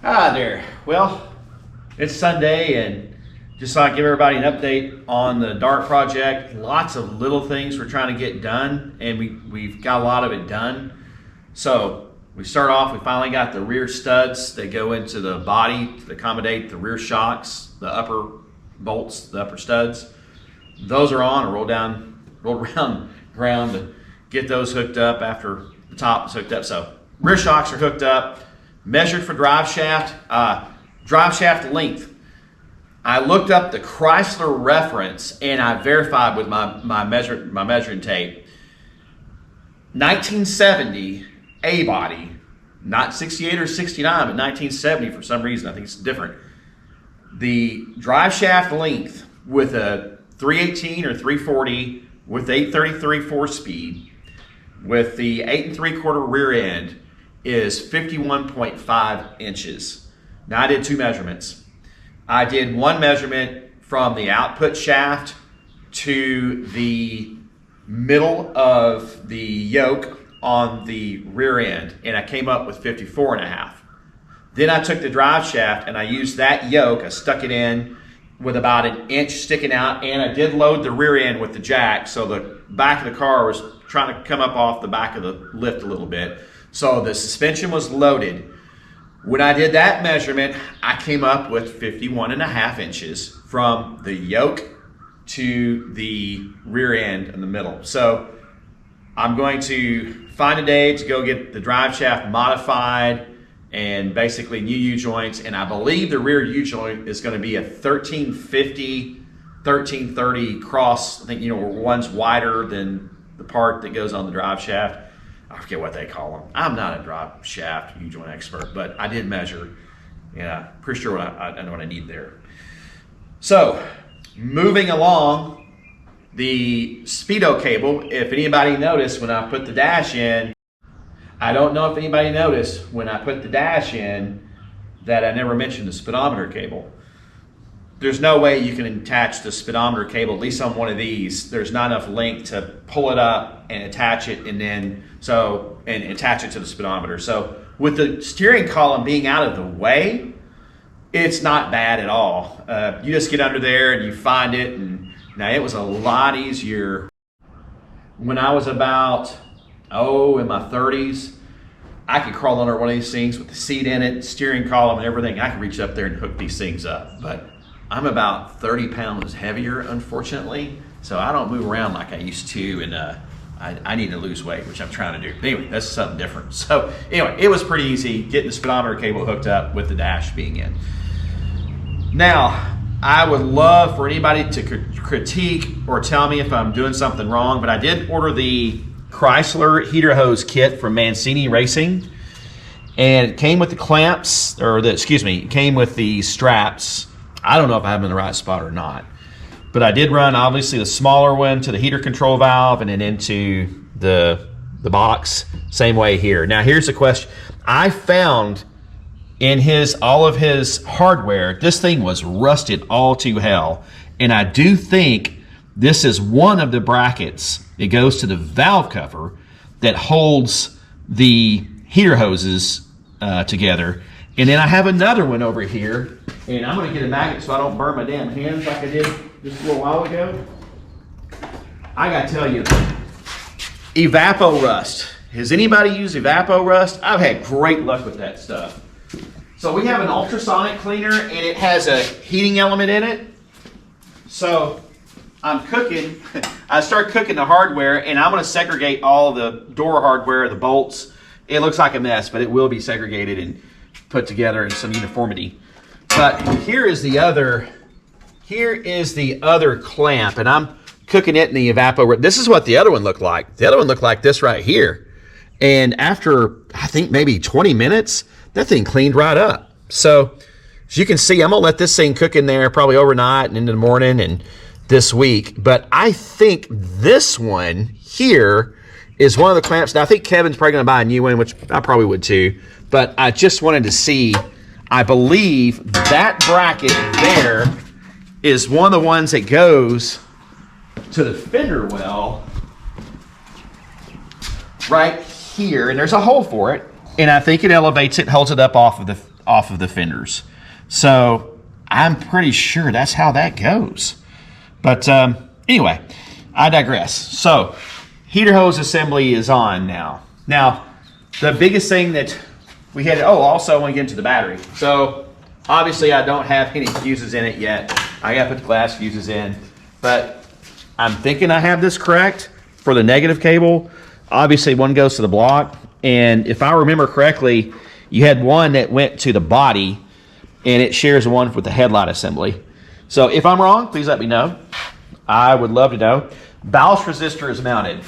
Hi there. Well, it's Sunday and just thought I'd give everybody an update on the Dart project. Lots of little things we're trying to get done, and we've got a lot of it done. So we start off, we finally got the rear studs that go into the body to accommodate the rear shocks, the upper bolts, the upper studs. Those are on. I rolled around ground to get those hooked up after the top is hooked up. So rear shocks are hooked up. Measured for drive shaft length. I looked up the Chrysler reference and I verified with my measuring tape. 1970 A body, not 68 or 69, but 1970 for some reason. I think it's different. The drive shaft length with a 318 or 340 with 833 4-speed with the 8 3/4 rear end is 51.5 inches. Now I did two measurements. I did one measurement from the output shaft to the middle of the yoke on the rear end, and I came up with 54.5. Then I took the drive shaft and I used that yoke, I stuck it in with about an inch sticking out, and I did load the rear end with the jack, so the back of the car was trying to come up off the back of the lift a little bit. So the suspension was loaded. When I did that measurement, I came up with 51.5 inches from the yoke to the rear end in the middle. So I'm going to find a day to go get the drive shaft modified and basically new U-joints. And I believe the rear U-joint is going to be a 1350, 1330 cross. I think, where one's wider than the part that goes on the drive shaft. I forget what they call them. I'm not a drive shaft U-joint expert, but I did measure. Yeah, pretty sure I know what I need there. So, moving along, the speedo cable, if anybody noticed when I put the dash in, I don't know if anybody noticed when I put the dash in that I never mentioned the speedometer cable. There's no way you can attach the speedometer cable, at least on one of these. There's not enough length to pull it up and attach it and attach it to the speedometer. So with the steering column being out of the way, it's not bad at all. You just get under there and you find it. And now it was a lot easier when I was about, in my 30s. I could crawl under one of these things with the seat in it, steering column and everything. I could reach up there and hook these things up. But I'm about 30 pounds heavier, unfortunately, so I don't move around like I used to, and I need to lose weight, which I'm trying to do. But anyway, that's something different. So anyway, it was pretty easy getting the speedometer cable hooked up with the dash being in. Now, I would love for anybody to critique or tell me if I'm doing something wrong, but I did order the Chrysler heater hose kit from Mancini Racing, and it came with the clamps, it came with the straps. I don't know if I have them in the right spot or not, but I did run obviously the smaller one to the heater control valve and then into the box. Same way here. Now here's the question. I found in all of his hardware, this thing was rusted all to hell, and I do think this is one of the brackets. It goes to the valve cover that holds the heater hoses together. And then I have another one over here, and I'm going to get a magnet so I don't burn my damn hands like I did just a little while ago. I got to tell you, Evapo Rust. Has anybody used Evapo Rust? I've had great luck with that stuff. So we have an ultrasonic cleaner, and it has a heating element in it. So I'm cooking. I start cooking the hardware, and I'm going to segregate all the door hardware, the bolts. It looks like a mess, but it will be segregated and put together in some uniformity. But here is the other clamp, and I'm cooking it in the Evapo. This is what the other one looked like. The other one looked like this right here. And after, I think maybe 20 minutes, that thing cleaned right up. So as you can see, I'm gonna let this thing cook in there probably overnight and into the morning and this week. But I think this one here is one of the clamps. Now I think Kevin's probably gonna buy a new one, which I probably would too. But I just wanted to see, I believe that bracket there is one of the ones that goes to the fender well right here, and there's a hole for it, and I think it elevates it, holds it up off of off of the fenders. So I'm pretty sure that's how that goes. But anyway, I digress. So heater hose assembly is on now. Now, the biggest thing that we had, also I want to get into the battery. So obviously I don't have any fuses in it yet. I got to put the glass fuses in, but I'm thinking I have this correct for the negative cable. Obviously one goes to the block, and if I remember correctly, you had one that went to the body and it shares one with the headlight assembly. So if I'm wrong, please let me know. I would love to know. Ballast resistor is mounted.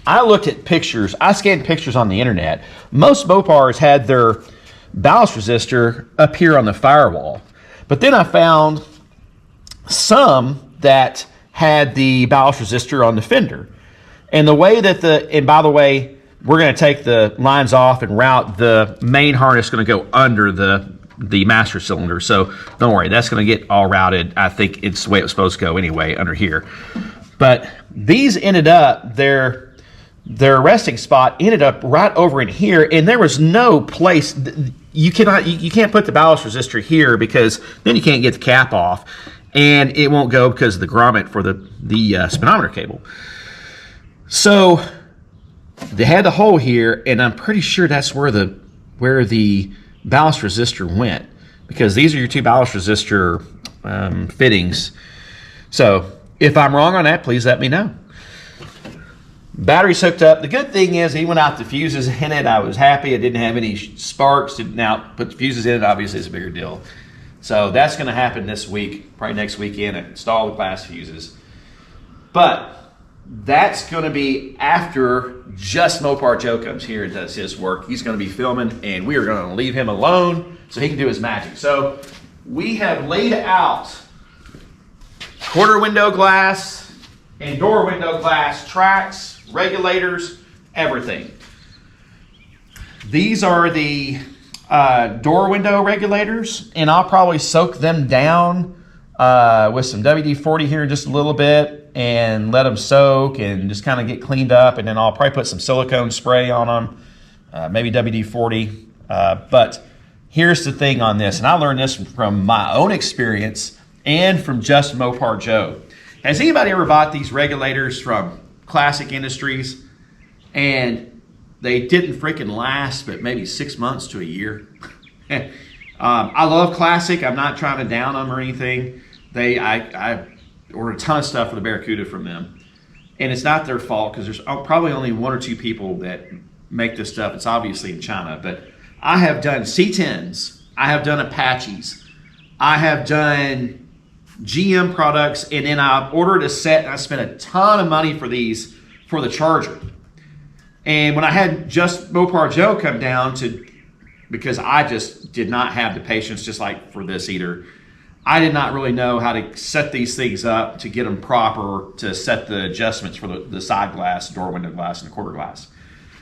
I looked at pictures. I scanned pictures on the internet. Most Mopars had their ballast resistor up here on the firewall. But then I found some that had the ballast resistor on the fender. And the way that and by the way, we're going to take the lines off and route the main harness going to go under the master cylinder. So don't worry, that's going to get all routed. I think it's the way it was supposed to go anyway, under here. But these ended up, their resting spot ended up right over in here, and there was no place. You can't put the ballast resistor here because then you can't get the cap off, and it won't go because of the grommet for the speedometer cable. So they had the hole here, and I'm pretty sure that's where the ballast resistor went, because these are your two ballast resistor fittings. So if I'm wrong on that, please let me know. Battery's hooked up. The good thing is he went out the fuses in it. I was happy. It didn't have any sparks. Now put the fuses in it, obviously it's a bigger deal. So that's going to happen this week, probably next weekend. Install the glass fuses. But that's going to be after just Mopar Joe comes here and does his work. He's going to be filming, and we are going to leave him alone so he can do his magic. So we have laid out quarter window glass and door window glass tracks, regulators, everything. These are the door window regulators, and I'll probably soak them down with some WD-40 here in just a little bit and let them soak and just kind of get cleaned up, and then I'll probably put some silicone spray on them, maybe WD-40. But here's the thing on this, and I learned this from my own experience and from just Mopar Joe. Has anybody ever bought these regulators from Classic Industries and they didn't freaking last but maybe 6 months to a year? I love Classic. I'm not trying to down them or anything. I ordered a ton of stuff for the Barracuda from them, and it's not their fault because there's probably only one or two people that make this stuff. It's obviously in China, but I have done C10s, I have done Apaches, I have done GM products, and then I ordered a set and I spent a ton of money for these for the Charger. And when I had just Mopar Joe come down because I just did not have the patience, just like for this either, I did not really know how to set these things up to get them proper to set the adjustments for the side glass, door window glass, and the quarter glass.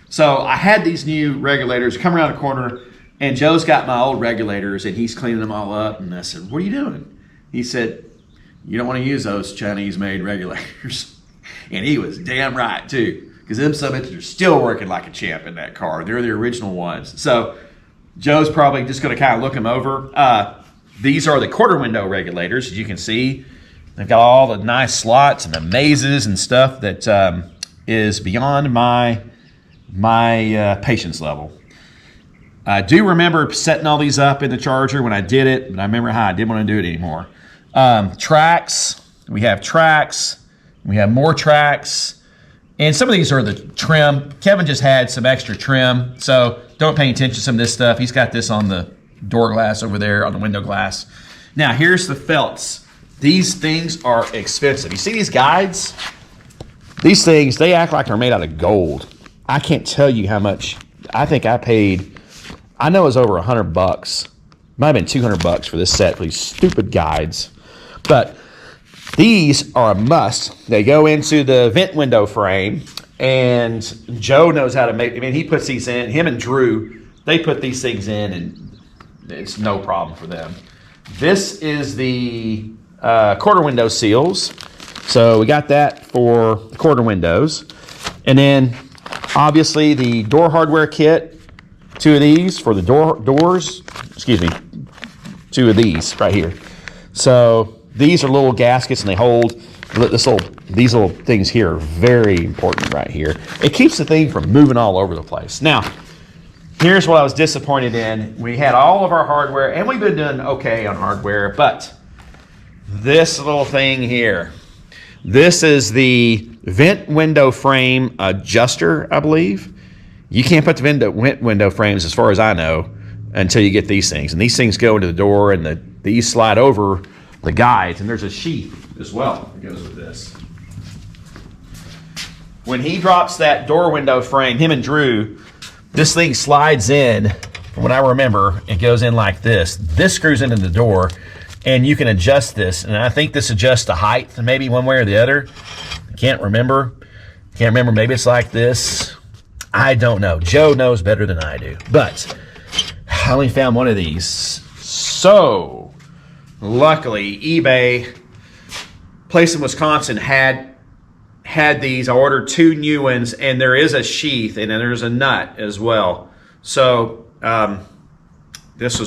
So I had these new regulators come around the corner, and Joe's got my old regulators and he's cleaning them all up, and I said, "What are you doing?" He said, "You don't want to use those Chinese-made regulators." And he was damn right, too, because them subbitches are still working like a champ in that car. They're the original ones. So Joe's probably just going to kind of look them over. These are the quarter window regulators. As you can see, they've got all the nice slots and the mazes and stuff that is beyond my patience level. I do remember setting all these up in the Charger when I did it, but I remember how I didn't want to do it anymore. Tracks, we have tracks, we have more tracks, and some of these are the trim. Kevin just had some extra trim, so don't pay attention to some of this stuff. He's got this on the door glass over there, on the window glass. Now here's the felts. These things are expensive. You see these guides? These things, they act like they're made out of gold. I can't tell you how much. I think I paid, I know it was over $100. Might have been $200 for this set for these stupid guides. But these are a must. They go into the vent window frame, and Joe knows how to make. I mean, he puts these in. Him and Drew, they put these things in, and it's no problem for them. This is the quarter window seals. So we got that for the quarter windows, and then obviously the door hardware kit. 2 of these for the doors. excuse me, 2 of these right here. So these are little gaskets, and they hold these little things here are very important right here. It keeps the thing from moving all over the place. Now, here's what I was disappointed in. We had all of our hardware, and we've been doing okay on hardware, but this little thing here, this is the vent window frame adjuster, I believe. You can't put the window frames, as far as I know, until you get these things. And these things go into the door, and these slide over the guides, and there's a sheath as well that goes with this. When he drops that door window frame, him and Drew, this thing slides in. From what I remember, it goes in like this. This screws into the door, and you can adjust this. And I think this adjusts the height, maybe one way or the other. I can't remember. Maybe it's like this. I don't know. Joe knows better than I do. But I only found one of these. So, luckily, eBay, place in Wisconsin, had these. I ordered 2 new ones, and there is a sheath, and then there's a nut as well. So,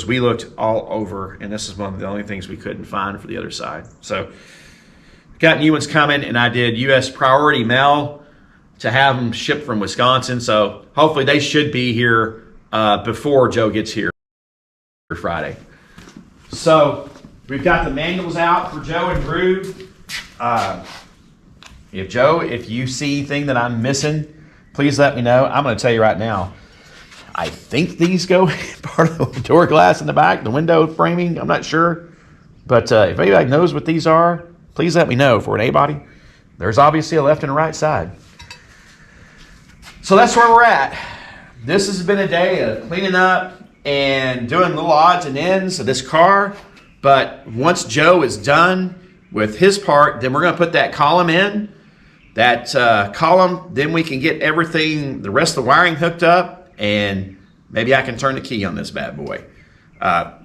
we looked all over, and this is one of the only things we couldn't find for the other side. So, got new ones coming, and I did U.S. priority mail to have them shipped from Wisconsin. So hopefully they should be here before Joe gets here Friday. So we've got the manuals out for Joe and Drew. If you see anything that I'm missing, please let me know. I'm going to tell you right now, I think these go part of the door glass in the back, the window framing. I'm not sure. But if anybody knows what these are, please let me know. For an A-body, there's obviously a left and a right side. So that's where we're at. This has been a day of cleaning up and doing little odds and ends of this car. But once Joe is done with his part, then we're going to put that column in. That column, then we can get everything, the rest of the wiring hooked up, and maybe I can turn the key on this bad boy.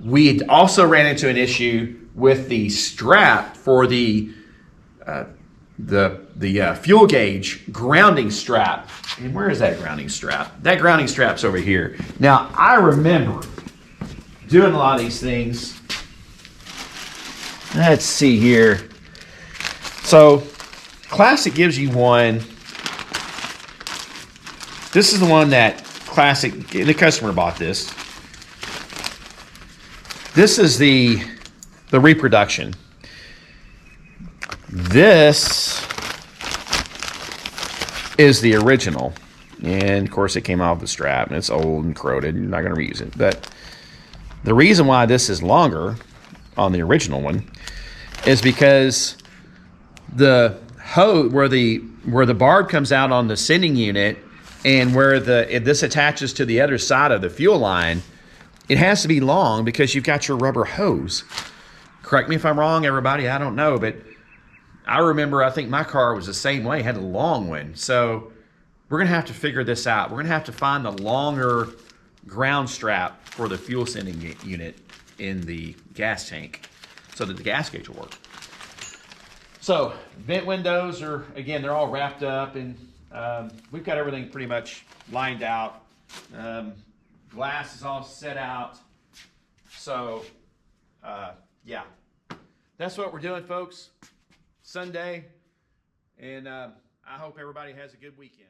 We also ran into an issue with the strap for the fuel gauge grounding strap. And where is that grounding strap? That grounding strap's over here. Now, I remember doing a lot of these things. Let's see here. So, Classic gives you one. This is the one that Classic, the customer bought this. This is the reproduction. This is the original, and of course it came off the strap, and it's old and corroded. You're not going to reuse it. But the reason why this is longer on the original one is because the hose, where the barb comes out on the sending unit, and where this attaches to the other side of the fuel line, it has to be long because you've got your rubber hose. Correct me if I'm wrong, everybody. I don't know, but I remember, I think my car was the same way, had a long one. So we're going to have to figure this out. We're going to have to find the longer ground strap for the fuel sending unit in the gas tank so that the gas gauge will work. So vent windows are, again, they're all wrapped up, and we've got everything pretty much lined out. Glass is all set out. So, yeah, that's what we're doing, folks. Sunday, and I hope everybody has a good weekend.